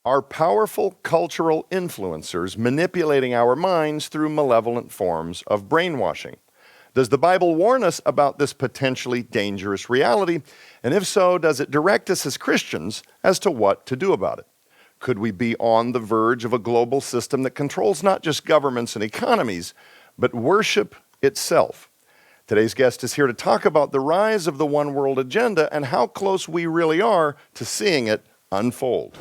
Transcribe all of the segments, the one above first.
Are powerful cultural influencers manipulating our minds through malevolent forms of brainwashing? Does the Bible warn us about this potentially dangerous reality? And if so, does it direct us as Christians as to what to do about it? Could we be on the verge of a global system that controls not just governments and economies, but worship itself? Today's guest is here to talk about the rise of the one world agenda and how close we really are to seeing it unfold.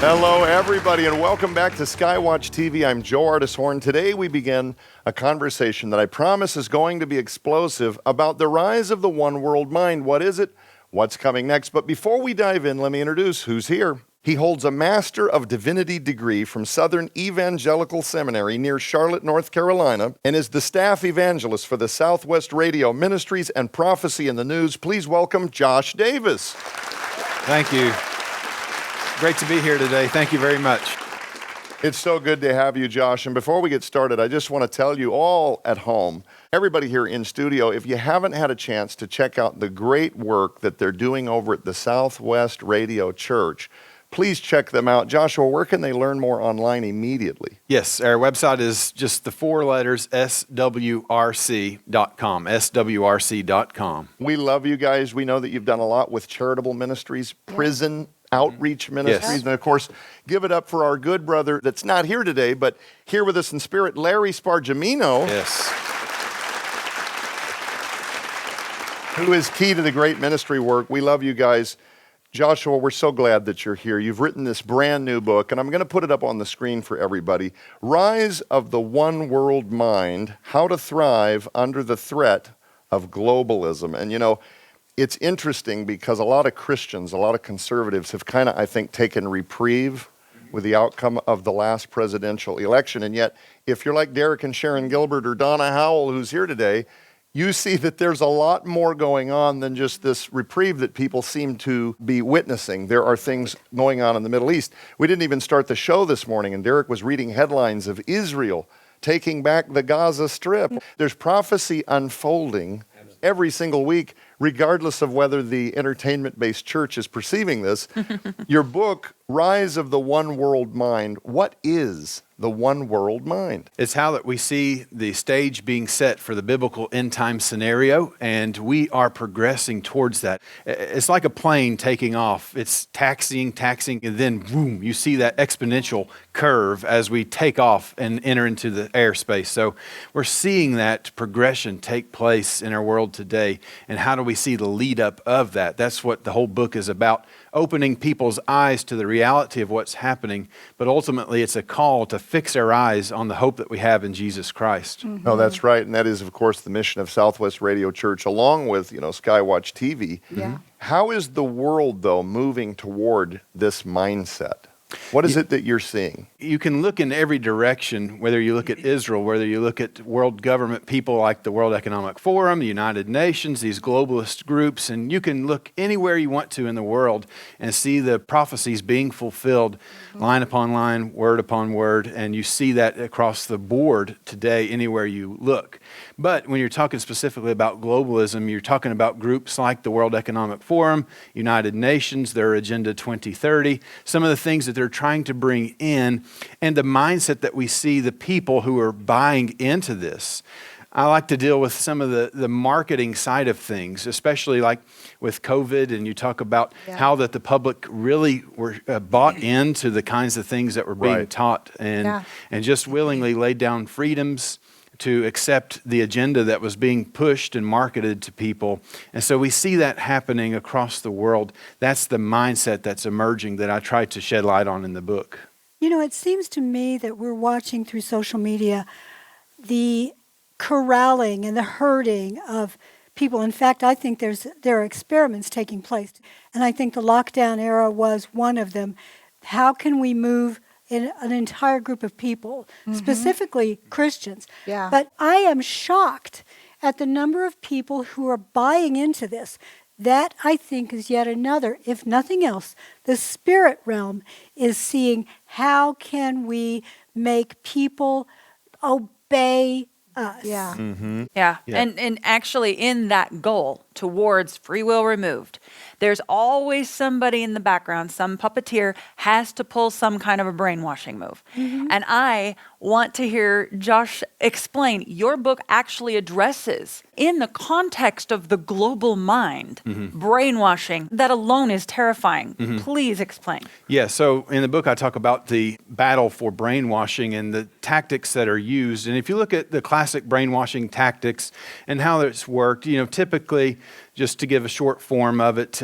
Hello, everybody, and welcome back to Skywatch TV. I'm Joe Artishorn. Today we begin a conversation that I promise is going to be explosive about the rise of the one world mind. What is it? What's coming next? But before we dive in, let me introduce who's here. He holds a Master of Divinity degree from Southern Evangelical Seminary near Charlotte, North Carolina, and is the staff evangelist for the Southwest Radio Ministries and Prophecy in the News. Please welcome Josh Davis. Thank you. Great to be here today. Thank you very much. It's so good to have you, Josh. And before we get started, I just want to tell you all at home, everybody here in studio, if you haven't had a chance to check out the great work that they're doing over at the Southwest Radio Church, please check them out. Joshua, where can they learn more online immediately? Yes, our website is just the four letters, swrc.com, swrc.com. We love you guys. We know that you've done a lot with charitable ministries, prison outreach ministries. Yes. And of course, give it up for our good brother that's not here today, but here with us in spirit, Larry Spargimino. Yes. Who is key to the great ministry work. We love you guys. Joshua, we're so glad that you're here. You've written this brand new book, and I'm going to put it up on the screen for everybody. Rise of the One World Mind, How to Thrive Under the Threat of Globalism. And you know, it's interesting because a lot of Christians, a lot of conservatives have kind of, I think, taken reprieve with the outcome of the last presidential election. And yet, if you're like Derek and Sharon Gilbert or Donna Howell, who's here today, you see that there's a lot more going on than just this reprieve that people seem to be witnessing. There are things going on in the Middle East. We didn't even start the show this morning, and Derek was reading headlines of Israel taking back the Gaza Strip. There's prophecy unfolding every single week, regardless of whether the entertainment-based church is perceiving this. Your book, Rise of the One World Mind, what is the one world mind? It's how that we see the stage being set for the biblical end-time scenario, and we are progressing towards that. It's like a plane taking off. It's taxiing, and then boom, you see that exponential curve as we take off and enter into the airspace. So we're seeing that progression take place in our world today, and how do we see the lead up of that? That's what the whole book is about, opening people's eyes to the reality of what's happening, but ultimately it's a call to fix our eyes on the hope that we have in Jesus Christ. Mm-hmm. Oh, that's right, and that is, of course, the mission of Southwest Radio Church, along with, Skywatch TV. Yeah. How is the world, though, moving toward this mindset? What is it that you're seeing? You can look in every direction, whether you look at Israel, whether you look at world government people like the World Economic Forum, the United Nations, these globalist groups, and you can look anywhere you want to in the world and see the prophecies being fulfilled line upon line, word upon word, and you see that across the board today anywhere you look. But when you're talking specifically about globalism, you're talking about groups like the World Economic Forum, United Nations, their Agenda 2030, some of the things that they're trying to bring in, and the mindset that we see the people who are buying into this. I like to deal with some of the marketing side of things, especially like with COVID, and you talk about how that the public really were bought into the kinds of things that were being taught and just willingly laid down freedoms to accept the agenda that was being pushed and marketed to people. And so we see that happening across the world. That's the mindset that's emerging that I try to shed light on in the book. You know, it seems to me that we're watching through social media the corralling and the herding of people. In fact, I think there are experiments taking place. And I think the lockdown era was one of them. How can we move in an entire group of people, specifically Christians? Yeah. But I am shocked at the number of people who are buying into this. That, I think, is yet another, if nothing else, the spirit realm is seeing how can we make people obey us. Yeah. Yeah. And actually in that goal towards free will removed, there's always somebody in the background, some puppeteer has to pull some kind of a brainwashing move. And I want to hear Josh explain. Your book actually addresses, in the context of the global mind, brainwashing. That alone is terrifying. Please explain. Yeah, so in the book I talk about the battle for brainwashing and the tactics that are used. And if you look at the classic brainwashing tactics and how it's worked, typically, just to give a short form of it,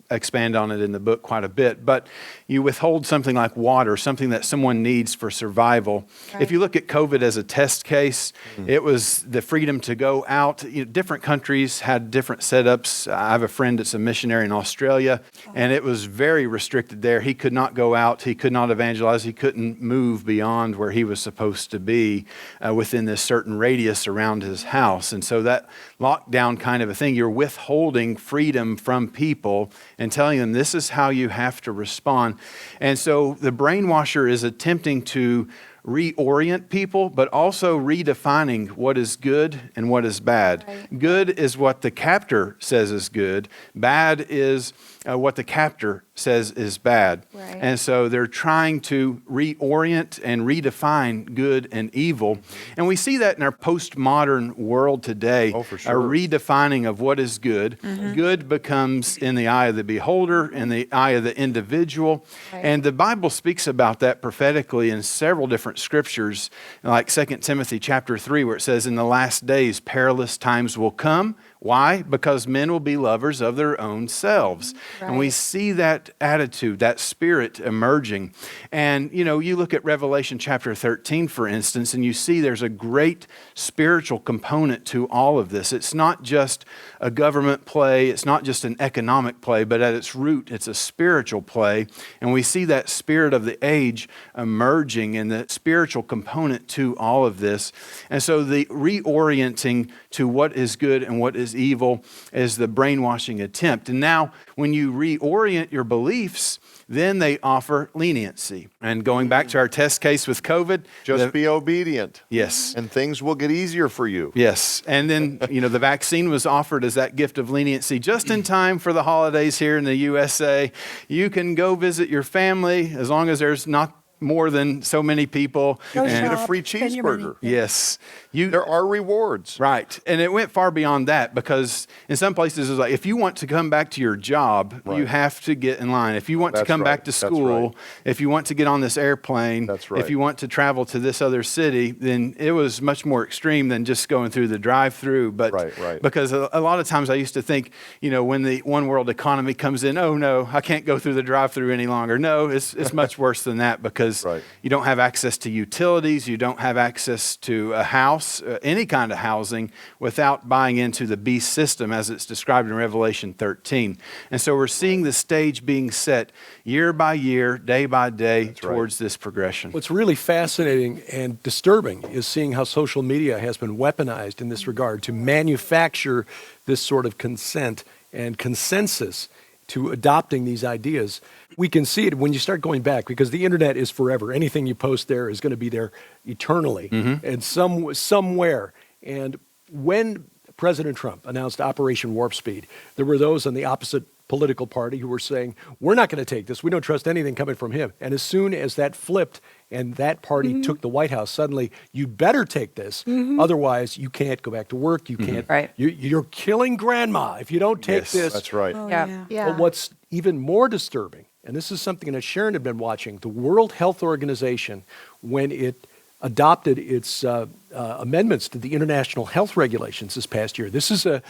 expand on it in the book quite a bit, but you withhold something like water, something that someone needs for survival. Right. If you look at COVID as a test case, it was the freedom to go out. Different countries had different setups. I have a friend that's a missionary in Australia, and it was very restricted there. He could not go out. He could not evangelize. He couldn't move beyond where he was supposed to be within this certain radius around his house. And so that lockdown kind of a thing, you're withholding freedom from people and telling them this is how you have to respond. And so the brainwasher is attempting to reorient people, but also redefining what is good and what is bad. Right. Good is what the captor says is good. Bad is what the captor says is bad. Right. And so they're trying to reorient and redefine good and evil. And we see that in our postmodern world today. Oh, for sure. A redefining of what is good. Good becomes in the eye of the beholder, in the eye of the individual. Right. And the Bible speaks about that prophetically in several different scriptures, like 2 Timothy chapter 3, where it says, in the last days, perilous times will come. Why? Because men will be lovers of their own selves. Right. And we see that attitude, that spirit emerging. And, you look at Revelation chapter 13, for instance, and you see there's a great spiritual component to all of this. It's not just a government play. It's not just an economic play, but at its root, it's a spiritual play. And we see that spirit of the age emerging and the spiritual component to all of this. And so the reorienting to what is good and what is evil is the brainwashing attempt. And now when you reorient your beliefs, then they offer leniency. And going back to our test case with COVID. Just be obedient. Yes. And things will get easier for you. Yes. And then, the vaccine was offered as that gift of leniency just in time for the holidays here in the USA. You can go visit your family as long as there's not more than so many people. Go And get a shop, free spend your money. cheeseburger. Yes. There are rewards. Right. And it went far beyond that, because in some places it's like, if you want to come back to your job, Right. you have to get in line. If you want to That's come right. back to That's school, right. if you want to get on this airplane, That's right. if you want to travel to this other city, then it was much more extreme than just going through the drive-through. But Right. because a lot of times I used to think, when the one world economy comes in, oh no, I can't go through the drive-through any longer. No, it's much worse than that, because Right. you don't have access to utilities, you don't have access to a house, any kind of housing, without buying into the beast system as it's described in Revelation 13. And so we're seeing the stage being set year by year, day by day, right. towards this progression. What's really fascinating and disturbing is seeing how social media has been weaponized in this regard to manufacture this sort of consent and consensus to adopting these ideas. We can see it when you start going back, because the internet is forever. Anything you post there is going to be there eternally and somewhere. And when President Trump announced Operation Warp Speed, there were those on the opposite political party who were saying, we're not going to take this. We don't trust anything coming from him. And as soon as that flipped and that party took the White House, suddenly, you better take this. Otherwise, you can't go back to work. You can't. Right. You're killing grandma if you don't take Yes, this. That's right. Oh, Yeah. yeah. Yeah. But what's even more disturbing, and this is something that Sharon had been watching, the World Health Organization, when it adopted its amendments to the international health regulations this past year. This is a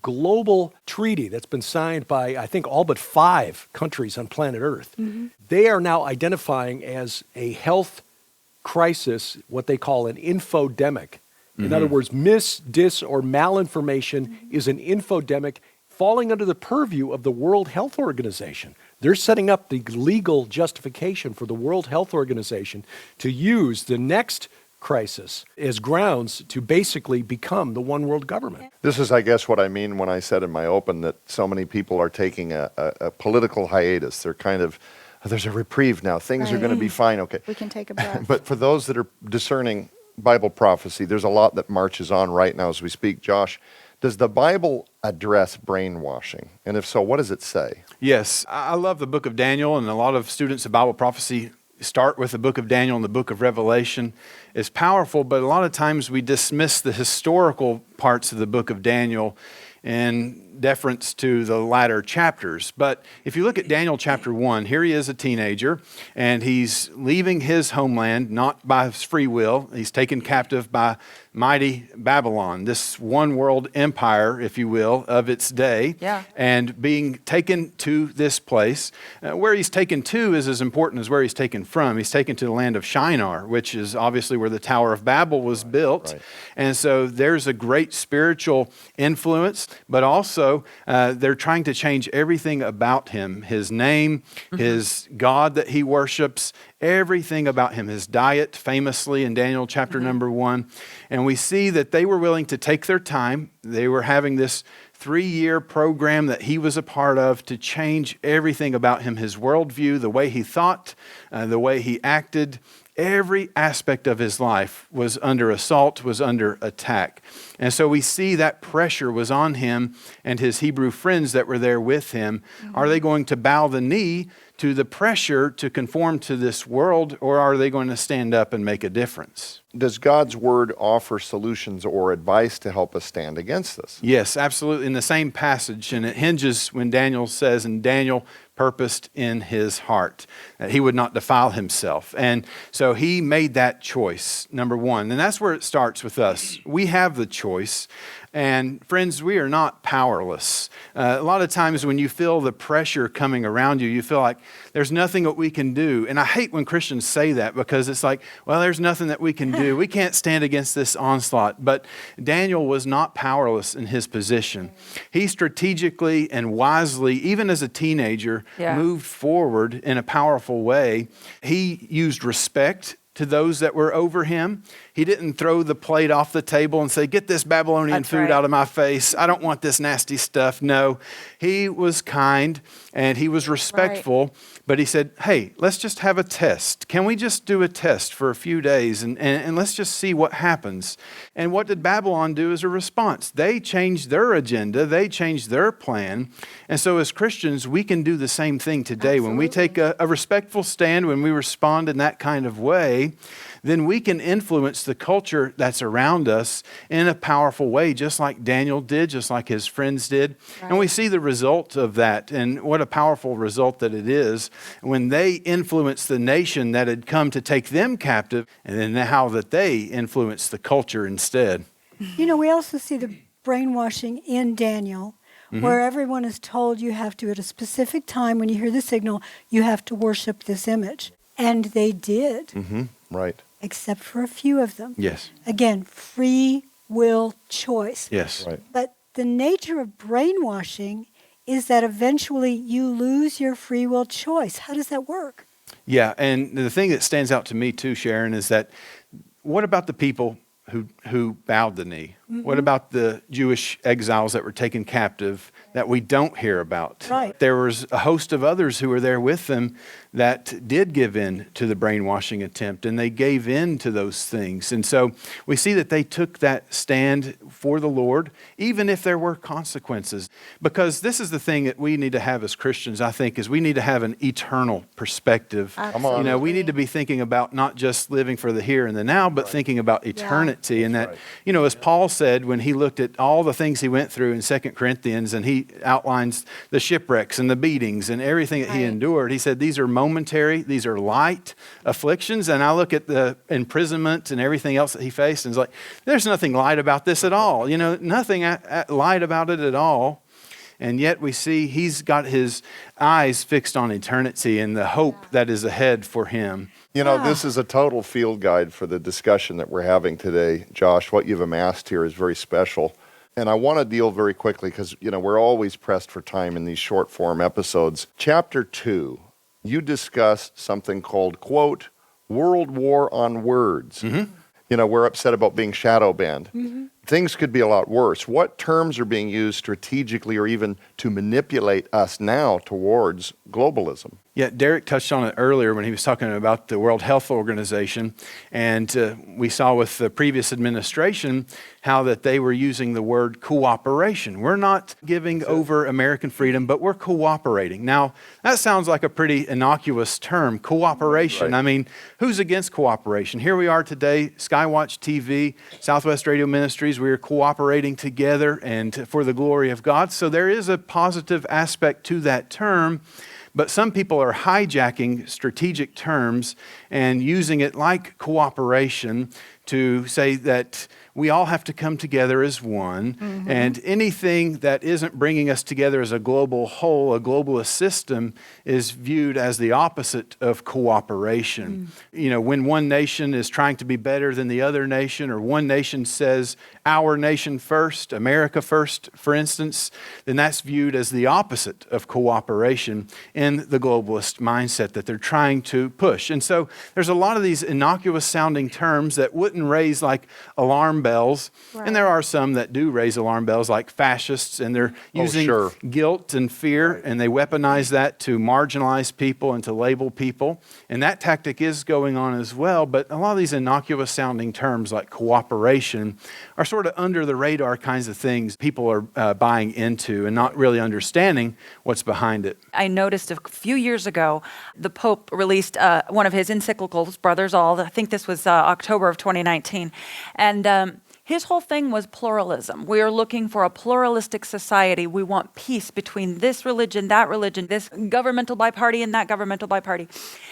global treaty that's been signed by, I think, all but 5 countries on planet Earth. They are now identifying as a health crisis what they call an infodemic. In other words, dis, or malinformation is an infodemic falling under the purview of the World Health Organization. They're setting up the legal justification for the World Health Organization to use the next crisis as grounds to basically become the one world government. This is, I guess, what I mean when I said in my open that so many people are taking a political hiatus. They're kind of, there's a reprieve now. Things are going to be fine. Okay. We can take a breath. But for those that are discerning Bible prophecy, there's a lot that marches on right now as we speak. Josh, does the Bible address brainwashing? And if so, what does it say? Yes, I love the book of Daniel, and a lot of students of Bible prophecy start with the book of Daniel and the book of Revelation. It's powerful, but a lot of times we dismiss the historical parts of the book of Daniel in deference to the latter chapters. But if you look at Daniel chapter 1, here he is a teenager, and he's leaving his homeland, not by his free will. He's taken captive by mighty Babylon, this one world empire, if you will, of its day, and being taken to this place. Where he's taken to is as important as where he's taken from. He's taken to the land of Shinar, which is obviously where the Tower of Babel was built. And so there's a great spiritual influence, but also they're trying to change everything about him, his name, his God that he worships, everything about him, his diet, famously in Daniel chapter number 1. And we see that they were willing to take their time. They were having this 3-year program that he was a part of to change everything about him, his worldview, the way he thought, the way he acted. Every aspect of his life was under assault, was under attack. And so we see that pressure was on him and his Hebrew friends that were there with him. Are they going to bow the knee to the pressure to conform to this world, or are they going to stand up and make a difference? Does God's word offer solutions or advice to help us stand against this? Yes, absolutely. In the same passage, and it hinges when Daniel says, and Daniel purposed in his heart that he would not defile himself. And so he made that choice, number one. And that's where it starts with us. We have the choice. And friends, we are not powerless. A lot of times when you feel the pressure coming around you, you feel like there's nothing that we can do. And I hate when Christians say that, because it's like, well, there's nothing that we can do. We can't stand against this onslaught. But Daniel was not powerless in his position. He strategically and wisely, even as a teenager, moved forward in a powerful way. He used respect to those that were over him. He didn't throw the plate off the table and say, get this Babylonian food out of my face. I don't want this nasty stuff. No, he was kind and he was respectful, but he said, hey, let's just have a test. Can we just do a test for a few days and let's just see what happens? And what did Babylon do as a response? They changed their agenda. They changed their plan. And so as Christians, we can do the same thing today. When we take a respectful stand, when we respond in that kind of way, then we can influence the culture that's around us in a powerful way, just like Daniel did, just like his friends did. And we see the result of that, and what a powerful result that it is when they influenced the nation that had come to take them captive, and then how that they influenced the culture instead. You know, we also see the brainwashing in Daniel, where everyone is told you have to, at a specific time when you hear the signal, you have to worship this image. And they did. Right. Except for a few of them. Yes. Again, free will choice. Yes. Right. But the nature of brainwashing is that eventually you lose your free will choice. How does that work? Yeah, and the thing that stands out to me too, Sharon, is that what about the people who bowed the knee? What about the Jewish exiles that were taken captive that we don't hear about? Right. There was a host of others who were there with them that did give in to the brainwashing attempt, and they gave in to those things. And so we see that they took that stand for the Lord, even if there were consequences. Because this is the thing that we need to have as Christians, I think, is we need to have an eternal perspective. Absolutely. You know, we need to be thinking about not just living for the here and the now, but thinking about eternity. And that, you know, as Paul said when he looked at all the things he went through in 2 Corinthians, and he outlines the shipwrecks and the beatings and everything that he endured, he said, these are momentary, these are light afflictions. And I look at the imprisonment and everything else that he faced, and it's like, there's nothing light about this at all. You know, nothing light about it at all. And yet we see he's got his eyes fixed on eternity and the hope that is ahead for him. You know, this is a total field guide for the discussion that we're having today. Josh, what you've amassed here is very special. And I want to deal very quickly because, you know, we're always pressed for time in these short form episodes. Chapter 2, you discussed something called, quote, World War on Words. You know, we're upset about being shadow banned. things could be a lot worse. What terms are being used strategically or even to manipulate us now towards globalism? Yeah, Derek touched on it earlier when he was talking about the World Health Organization. And we saw with the previous administration how that they were using the word cooperation. We're not giving over American freedom, but we're cooperating. Now, that sounds like a pretty innocuous term, cooperation. Right. I mean, who's against cooperation? Here we are today, Skywatch TV, Southwest Radio Ministries, we are cooperating together and for the glory of God. So there is a positive aspect to that term. But some people are hijacking strategic terms and using it like cooperation to say that we all have to come together as one, and anything that isn't bringing us together as a global whole, a globalist system, is viewed as the opposite of cooperation. You know, when one nation is trying to be better than the other nation, or one nation says, our nation first, America first, for instance, then that's viewed as the opposite of cooperation in the globalist mindset that they're trying to push. And so there's a lot of these innocuous sounding terms that wouldn't raise like alarm bells. Right. And there are some that do raise alarm bells, like fascists, and they're using sure. guilt and fear, and they weaponize that to marginalize people and to label people. And that tactic is going on as well. But a lot of these innocuous sounding terms like cooperation are sort of under the radar kinds of things people are buying into and not really understanding what's behind it. I noticed a few years ago, the Pope released one of his encyclicals, Brothers All. I think this was October of 2019. And his whole thing was pluralism. We are looking for a pluralistic society. We want peace between this religion, this governmental by party and that governmental by party.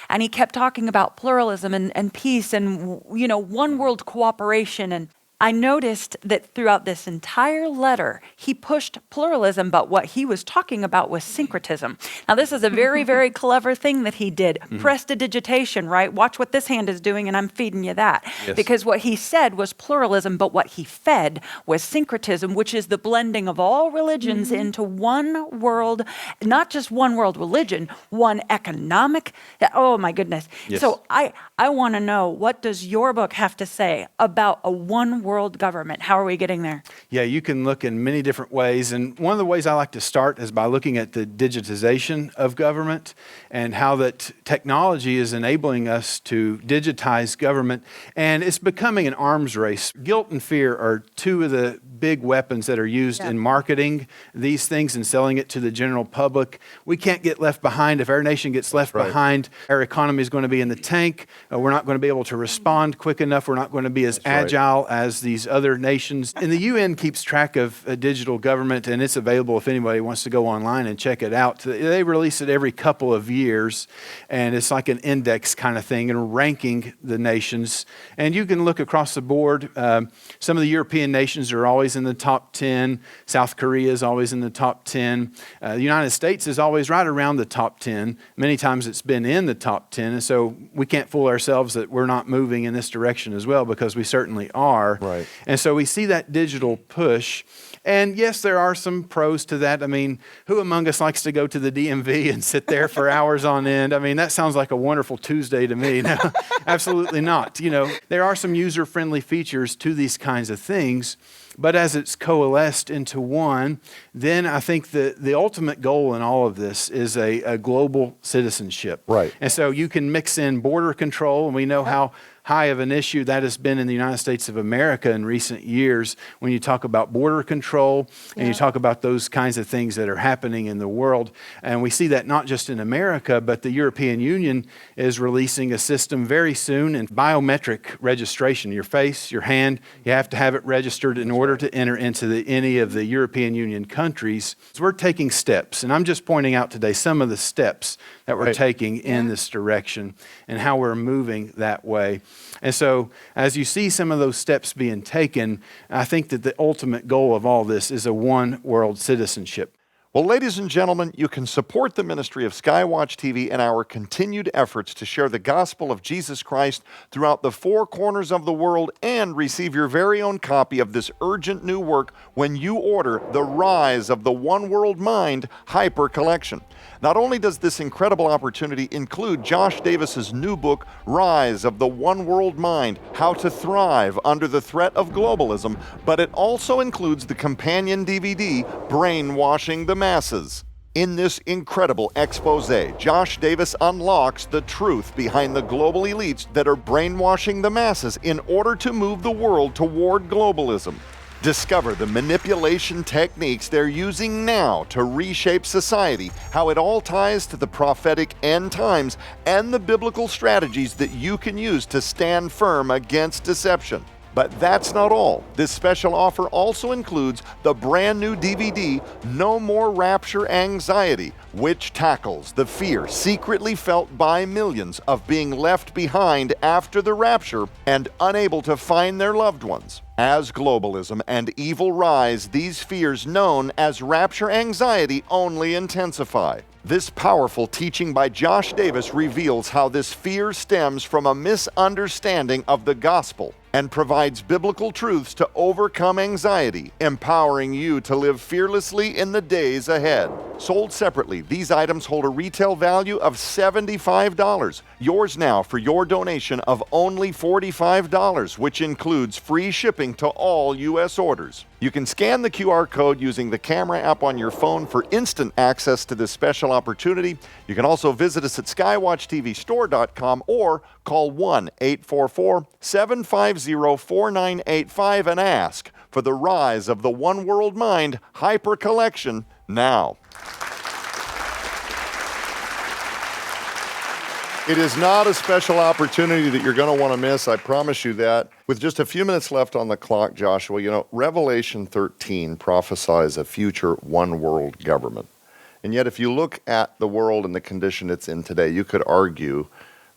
And he kept talking about pluralism and peace and, you know, one world cooperation. And I noticed that throughout this entire letter, he pushed pluralism, but what he was talking about was syncretism. Now, this is a very, very clever thing that he did. Prestidigitation, right? Watch what this hand is doing, and I'm feeding you that. Yes. Because what he said was pluralism, but what he fed was syncretism, which is the blending of all religions into one world, not just one world religion, one economic. Oh, my goodness. Yes. So I want to know, what does your book have to say about a one world government? How are we getting there? Yeah, you can look in many different ways. And one of the ways I like to start is by looking at the digitization of government and how that technology is enabling us to digitize government. And it's becoming an arms race. Guilt and fear are two of the big weapons that are used in marketing these things and selling it to the general public. We can't get left behind. If our nation gets left behind, our economy is going to be in the tank. We're not going to be able to respond quick enough. We're not going to be as agile as these other nations. And the UN keeps track of digital government, and it's available if anybody wants to go online and check it out. They release it every couple of years, and it's like an index kind of thing and ranking the nations. And you can look across the board. Some of the European nations are always in the top 10. South Korea is always in the top 10. The United States is always right around the top 10. Many times it's been in the top 10. And so we can't fool ourselves that we're not moving in this direction as well, because we certainly are. Right. And so we see that digital push. And yes, there are some pros to that. I mean, who among us likes to go to the DMV and sit there for hours on end? I mean, that sounds like a wonderful Tuesday to me. No, absolutely not. You know, there are some user-friendly features to these kinds of things. But as it's coalesced into one, then I think the ultimate goal in all of this is a global citizenship. Right. And so you can mix in border control, and we know how high of an issue that has been in the United States of America in recent years when you talk about border control and you talk about those kinds of things that are happening in the world. And we see that not just in America, but the European Union is releasing a system very soon in biometric registration. Your face, your hand, you have to have it registered in order to enter into any of the European Union countries. So we're taking steps, and I'm just pointing out today some of the steps that we're taking in this direction and how we're moving that way. And so as you see some of those steps being taken, I think that the ultimate goal of all this is a one world citizenship. Well, ladies and gentlemen, you can support the ministry of Skywatch TV and our continued efforts to share the gospel of Jesus Christ throughout the four corners of the world and receive your very own copy of this urgent new work when you order The Rise of the One World Mind Hyper Collection. Not only does this incredible opportunity include Josh Davis's new book, Rise of the One World Mind, How to Thrive Under the Threat of Globalism, but it also includes the companion DVD, Brainwashing the Masses. In this incredible expose, Josh Davis unlocks the truth behind the global elites that are brainwashing the masses in order to move the world toward globalism. Discover the manipulation techniques they're using now to reshape society, how it all ties to the prophetic end times, and the biblical strategies that you can use to stand firm against deception. But that's not all. This special offer also includes the brand new DVD, No More Rapture Anxiety, which tackles the fear secretly felt by millions of being left behind after the rapture and unable to find their loved ones. As globalism and evil rise, these fears known as rapture anxiety only intensify. This powerful teaching by Josh Davis reveals how this fear stems from a misunderstanding of the gospel and provides biblical truths to overcome anxiety, empowering you to live fearlessly in the days ahead. Sold separately, these items hold a retail value of $75. Yours now for your donation of only $45, which includes free shipping to all U.S. orders. You can scan the QR code using the camera app on your phone for instant access to this special opportunity. You can also visit us at skywatchtvstore.com or call 1-844-750-4985 and ask for the Rise of the One World Mind Hyper Collection now. It is not a special opportunity that you're going to want to miss, I promise you that. With just a few minutes left on the clock, Joshua, Revelation 13 prophesies a future one world government. And yet if you look at the world and the condition it's in today, you could argue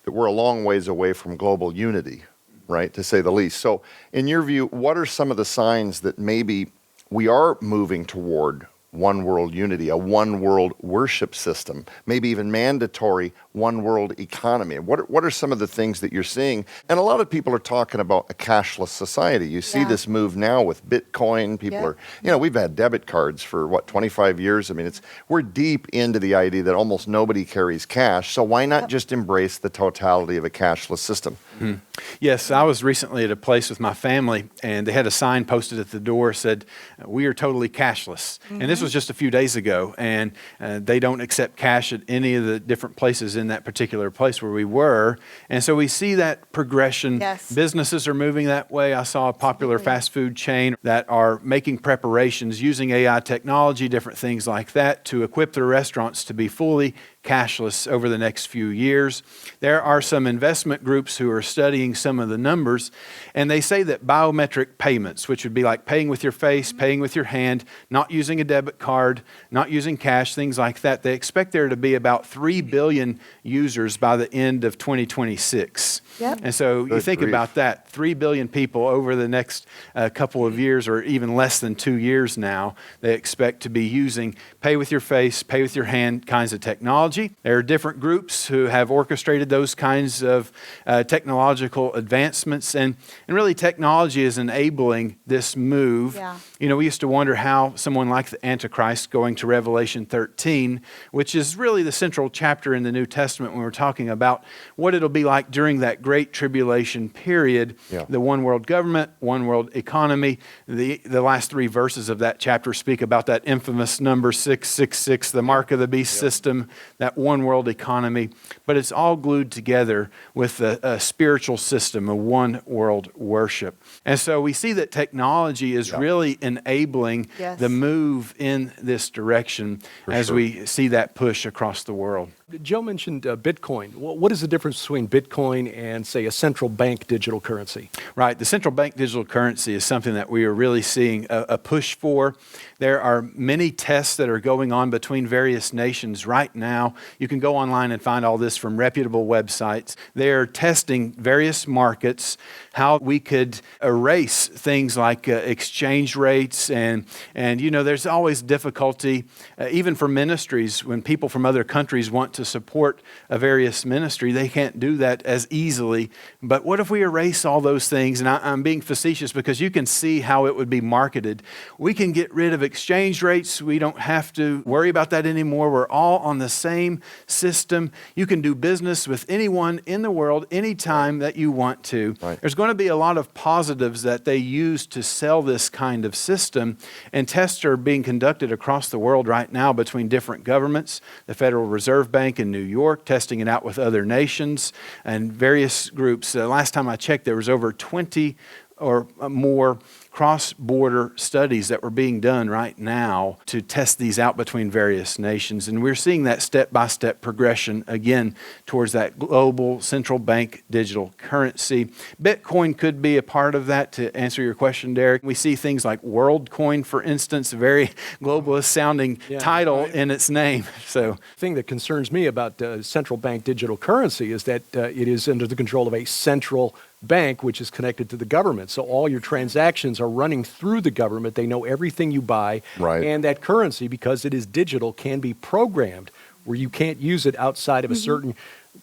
that we're a long ways away from global unity, right, to say the least. So in your view, what are some of the signs that maybe we are moving toward one world unity, a one world worship system, maybe even mandatory one world economy? What are some of the things that you're seeing? And a lot of people are talking about a cashless society. You see this move now with Bitcoin. People are, we've had debit cards for 25 years. I mean, we're deep into the idea that almost nobody carries cash. So why not just embrace the totality of a cashless system? Mm-hmm. Yes, I was recently at a place with my family, and they had a sign posted at the door said, "We are totally cashless." Mm-hmm. And this was just a few days ago, and they don't accept cash at any of the different places in that particular place where we were. And so we see that progression. Yes. Businesses are moving that way. I saw a popular fast food chain that are making preparations using AI technology, different things like that, to equip their restaurants to be fully cashless over the next few years. There are some investment groups who are studying some of the numbers, and they say that biometric payments, which would be like paying with your face, paying with your hand, not using a debit card, not using cash, things like that, they expect there to be about 3 billion users by the end of 2026. Yep. And so you think about that, 3 billion people over the next couple of years, or even less than 2 years now, they expect to be using pay with your face, pay with your hand kinds of technology. There are different groups who have orchestrated those kinds of technological advancements, and really technology is enabling this move. Yeah. We used to wonder how someone like the Antichrist, going to Revelation 13, which is really the central chapter in the New Testament when we're talking about what it'll be like during that great tribulation period, the one world government, one world economy. The last 3 verses of that chapter speak about that infamous number 666, the mark of the beast system, that one world economy. But it's all glued together with a spiritual system, a one world worship. And so we see that technology is really enabling the move in this direction as we see that push across the world. Joe mentioned Bitcoin. What is the difference between Bitcoin and, say, a central bank digital currency? Right. The central bank digital currency is something that we are really seeing a push for. There are many tests that are going on between various nations right now. You can go online and find all this from reputable websites. They're testing various markets how we could erase things like exchange rates. And there's always difficulty, even for ministries, when people from other countries want to support a various ministry, they can't do that as easily. But what if we erase all those things? And I'm being facetious because you can see how it would be marketed. We can get rid of exchange rates. We don't have to worry about that anymore. We're all on the same system. You can do business with anyone in the world anytime that you want to. Right. There's going to be a lot of positives that they use to sell this kind of system, and tests are being conducted across the world right now between different governments, the Federal Reserve Bank in New York, testing it out with other nations and various groups. Last time I checked, there was over 20 or more cross-border studies that were being done right now to test these out between various nations. And we're seeing that step-by-step progression, again, towards that global central bank digital currency. Bitcoin could be a part of that, to answer your question, Derek. We see things like WorldCoin, for instance, a very globalist-sounding title in its name. So, The thing that concerns me about central bank digital currency is that it is under the control of a central bank, which is connected to the government. So all your transactions are running through the government. They know everything you buy. Right. And that currency, because it is digital, can be programmed where you can't use it outside of a certain,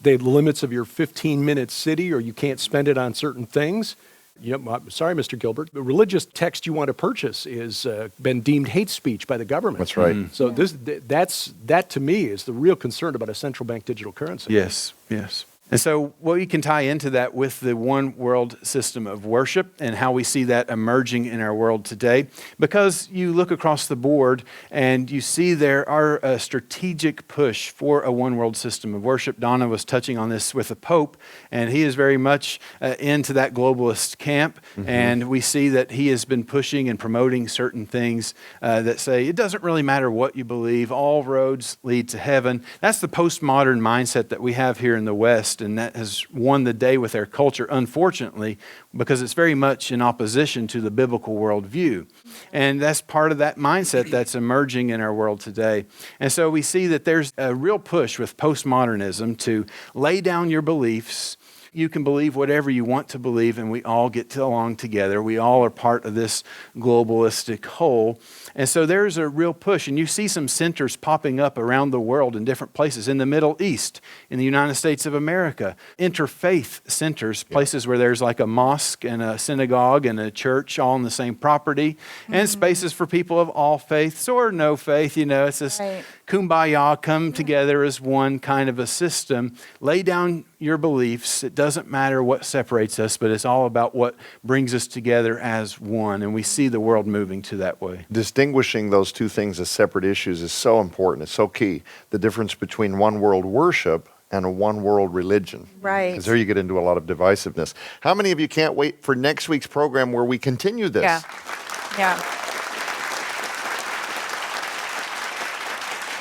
the limits of your 15-minute city, or you can't spend it on certain things. Sorry, Mr. Gilbert, the religious text you want to purchase is been deemed hate speech by the government. That's right. So that to me is the real concern about a central bank digital currency. yes. And so we can tie into that with the one world system of worship and how we see that emerging in our world today. Because you look across the board and you see there are a strategic push for a one world system of worship. Donna was touching on this with the Pope, and he is very much into that globalist camp. And we see that he has been pushing and promoting certain things that say it doesn't really matter what you believe, all roads lead to heaven. That's the postmodern mindset that we have here in the West. And that has won the day with our culture, unfortunately, because it's very much in opposition to the biblical worldview. And that's part of that mindset that's emerging in our world today. And so we see that there's a real push with postmodernism to lay down your beliefs. You can believe whatever you want to believe, and we all get along together. We all are part of this globalistic whole. And so there's a real push, and you see some centers popping up around the world in different places, in the Middle East, in the United States of America, interfaith centers, places where there's like a mosque and a synagogue and a church all on the same property, and spaces for people of all faiths or no faith. It's this kumbaya, come together as one kind of a system. Lay down your beliefs. It doesn't matter what separates us, but it's all about what brings us together as one. And we see the world moving to that way. Distinguishing those two things as separate issues is so important. It's so key. The difference between one world worship and a one world religion. Right. Because there you get into a lot of divisiveness. How many of you can't wait for next week's program where we continue this? Yeah.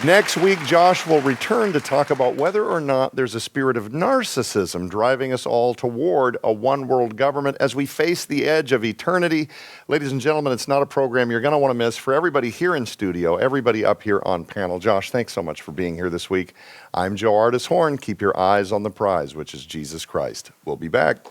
Next week, Josh will return to talk about whether or not there's a spirit of narcissism driving us all toward a one-world government as we face the edge of eternity. Ladies and gentlemen, it's not a program you're going to want to miss. For everybody here in studio, everybody up here on panel, Josh, thanks so much for being here this week. I'm Joe Artis Horn. Keep your eyes on the prize, which is Jesus Christ. We'll be back.